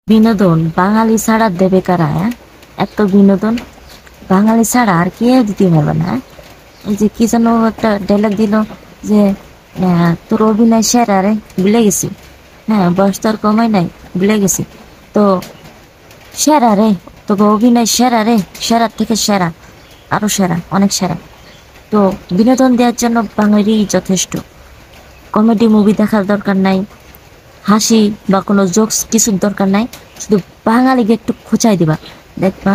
বিনোদন বাঙালি ছাড়া দেবে কারা? এত বিনোদন বাঙালি ছাড়া আর কেউ দিতে পারবে না। এই যে কি যেন একটা ডায়লগ দিল যে তোর অভিনয় সেরা রে, ভুলে গেছি। হ্যাঁ, বয়স তো আর কমাই নাই, ভুলে গেছি। তো সেরা রে, তোকে অভিনয় সেরা রে, সেরার থেকে সেরা, আরো সেরা, অনেক সেরা। তো বিনোদন দেওয়ার জন্য বাঙালি যথেষ্ট। কমেডি মুভি দেখার দরকার নাই, হাসি বা কোনো জোকস কিছুর দরকার নাই। শুধু বাঙালিকে একটু খোঁচাই দিবা, দেখবা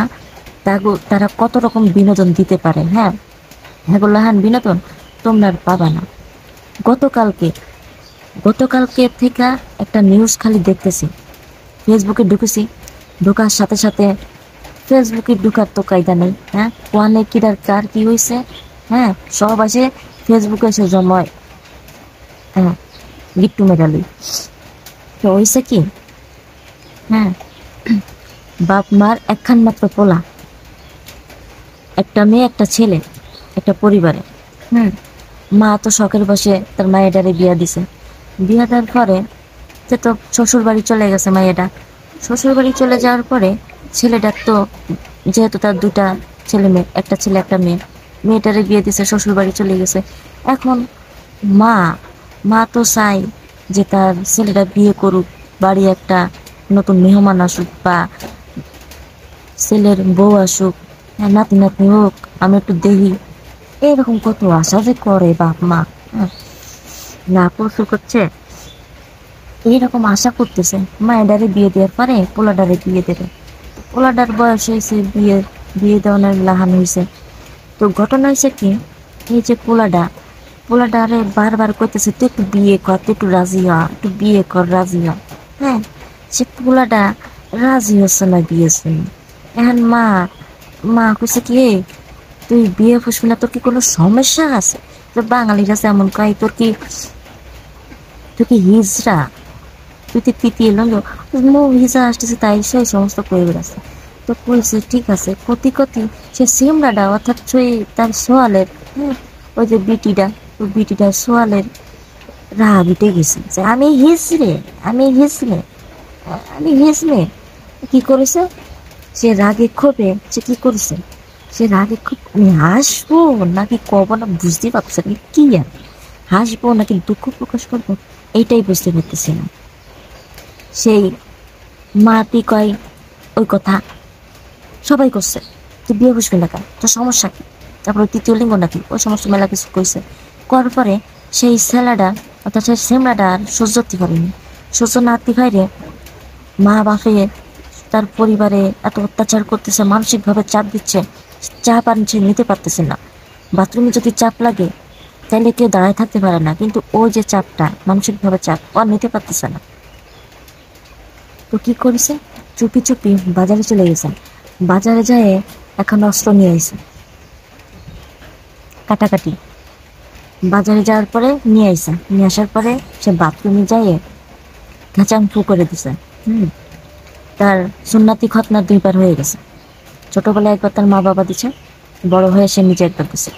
তারা কত রকম বিনোদন দিতে পারে। হ্যাঁ, এগুলো হ্যাঁ বিনোদন তোমরা আর পাবা না। গতকালকে গতকালকে থেকে একটা নিউজ খালি দেখতেছি, ফেসবুকে ঢুকেছি, ঢোকার সাথে সাথে ফেসবুকে ঢুকার তো কায়দা নেই। হ্যাঁ, কোয়ানে কিরার কার কি হয়েছে, হ্যাঁ সব আসে ফেসবুকে এসে জমায়। হ্যাঁ, গিট্টু মেডালি তো হয়েছে কি, হ্যাঁ বাপ মার একখান মাত্র পোলা, একটা মেয়ে একটা ছেলে, একটা পরিবারে। হুম, মা তো শখের বসে তার মায়েরারে বিয়া দিছে। বিয়া দেওয়ার পরে সে তো শ্বশুর বাড়ি চলে গেছে। মায়েরা শ্বশুর বাড়ি চলে যাওয়ার পরে ছেলেটার তো, যেহেতু তার দুটা ছেলে মেয়ে, একটা ছেলে একটা মেয়ে, মেয়েটারে বিয়ে দিছে, শ্বশুর বাড়ি চলে গেছে। এখন মা মা তো চাই যে তার ছেলেটা বিয়ে করুক, বাড়ি একটা নতুন মেহমান আসুক বা ছেলের বউ আসুক, নাতি নাতনি হোক, আমি একটু দেখি। এরকম কত আশা যে করে বাপ মা। হ্যাঁ, না প্রচুর করছে, এইরকম আশা করতেছে মায়েরারে বিয়ে দেওয়ার পরে পোলাডারে বিয়ে দেবে। পোলাডার বয়স হয়েছে, বিয়ে বিয়ে দেওয়ার লাহান হয়েছে। তো ঘটনা হয়েছে কি, এই যে পোলাডারে বারবার করতেছে তুই একটু বিয়ে কর, তুই একটু রাজি হ, একটু বিয়ে কর, রাজি হ। হ্যাঁ, সে পোলাডা রাজি হচ্ছে না বিয়ের জন্য। এখন মা মা কইছে কি, তুই বিয়ে ফুসবি না, তোর কি কোনো সমস্যা আছে? তো বাঙালিরা যেমন কয়, তুই কি হিজড়া, তুই তো তৃতীয় লঙ্গ হিজা আসতেছে, তাই সেই সমস্ত করে বেড়াচ্ছে। তো কইছে ঠিক আছে, কতি কতি সে সিমরাডা অর্থাৎ তার সোয়ালের, হ্যাঁ ওই যে বিটিটা, ওই বিটিটা সোয়ালের রাগ উঠে গেছে যে আমি হিজড়ে, আমি হিজড়ে, আমি হিজড়ে। কি করেছে সে, রাগে ক্ষোভে সে কি করেছে, সে রাগে খুব, আমি হাসবো নাকি কব না বুঝতে পারছে না, কি আর হাসবো নাকি দুঃখ প্রকাশ করবো এইটাই বুঝতে পারতেছি না। সেই মাটি কয় ওই কথা সবাই করছে, তুই বিয়ে বসবি না কেন, তোর সমস্যা কি, তারপরে তৃতীয় লিঙ্গ নাকি, ওই সমস্ত মেলা কিছু কইছে। করার পরে সেই ছেলেটা অর্থাৎ সেই সেমরাটা আর সহ্য করতে পারেনি। সহ্য না করতে পারে মা বাপে তার পরিবারে এত অত্যাচার করতেছে, মানসিকভাবে চাপ দিচ্ছে, চাপ আর সে নিতে পারতেছে না। বাথরুমে যদি চাপ লাগে তাহলে কেউ দাঁড়ায় থাকতে পারে না, কিন্তু ওই যে চাপটা, মানসিকভাবে চাপ ও আর নিতে পারতেছে না। তো কি করেছে, চুপি চুপি বাজারে চলে গেছে। বাজারে যায় এখন অস্ত্র নিয়ে আইছে, কাটাকাটি। বাজারে যাওয়ার পরে নিয়ে আইসা, নিয়ে আসার পরে সে বাথরুমে যায় ঘাচাং ফু করে দিছে। হুম, তার সুন্নাতি খতনা 2 বার হয়ে গেছে। ছোটবেলায় একবার তার মা বাবা দিছে, বড় হয়ে সে নিজে একবার দিছে।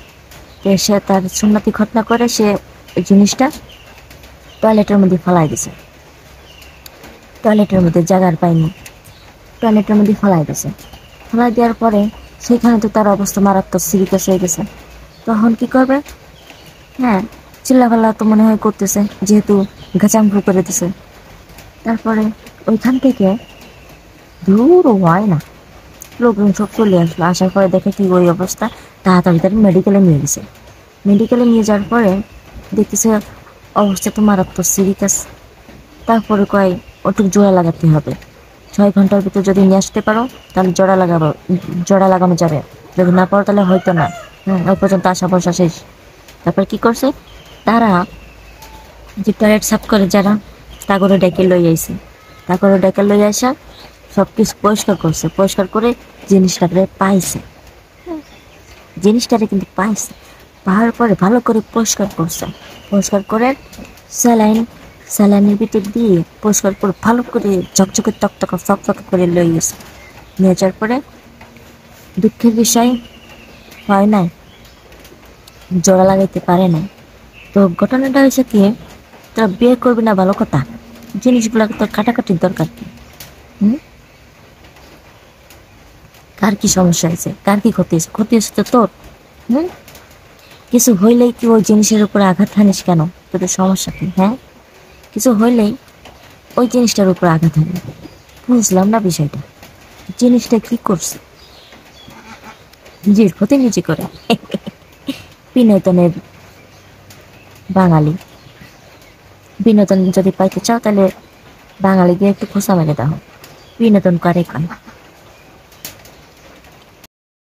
তো সে তার সুন্নাতি খতনা করে সে ওই জিনিসটা টয়লেটের মধ্যে ফেলাই দিছে। টয়লেটের মধ্যে জায়গার পায়নি, টয়লেটের মধ্যে ফেলাই দিছে। ফেলাই দেওয়ার পরে সেখানে তো তার অবস্থা মারাত্মক সিরিয়াস হয়ে গেছে। তখন কি করবে, হ্যাঁ চিল্লাফাল্লা তো মনে হয় করতেছে, যেহেতু ঘাচাংফু করে দিছে। তারপরে ওইখান থেকে দূর হয় না, লোকজন সব চলে আসলো। আসার পরে দেখে কি ওই অবস্থা, তাড়াতাড়ি তাড়ি মেডিকেলে নিয়ে গেছে। মেডিকেলে নিয়ে যাওয়ার পরে দেখতেছে অবস্থা তো মারাত্মক সিরিয়াস। তারপরে কয় ওটুক জোড়া লাগাতে হবে, 6 ঘন্টার ভিতর যদি নিয়ে আসতে পারো তাহলে জোড়া লাগানো যাবে, যদি না পারো তাহলে হয়তো না। ওই পর্যন্ত আশা ভরসা শেষ। তারপর কি করছে, তারা যে টয়লেট সাফ করে যারা, তাগরে ডেকে লই আইছে, তাগরে ডেকে লই আসা সব কিছু পরিষ্কার করছে, পরিষ্কার করে জিনিসটাকে পাইছে। জিনিসটারে কিন্তু পাইছে, পাওয়ার পরে ভালো করে পরিষ্কার করছে, পরিষ্কার করে স্যালাইন স্যালাইনের ভিতর দিয়ে পরিষ্কার করে ভালো করে ঝকঝকে তকতকা ফকফক করে লই গেছে। নিয়ে যাওয়ার পরে দুঃখের বিষয় হয় নাই, জোড়া লাগাইতে পারে নাই। তো ঘটনাটা হয়েছে কি, তোরা বিয়ে করবি না ভালো কথা, জিনিসগুলো তোর কাটাকাটির দরকার কি, হুম? কার কি সমস্যা হয়েছে, কার কি ক্ষতি হয়েছে? ক্ষতি হয়েছে তো তোর। হুম? কিছু হইলেই কি ওই জিনিসের উপরে আঘাত হানিস কেন? তোদের সমস্যা কি? হ্যাঁ, কিছু হইলেই ওই জিনিসটার উপর আঘাত হানি। বুঝলাম না বিষয়টা। জিনিসটা কি করছে? নিজের ক্ষতি নিজে করে। বিনোদনের বাঙালি, বিনোদন যদি পাইতে চাও তাহলে বাঙালি গিয়ে একটু খোসা মেরে দাও। বিনোদন করে কয়।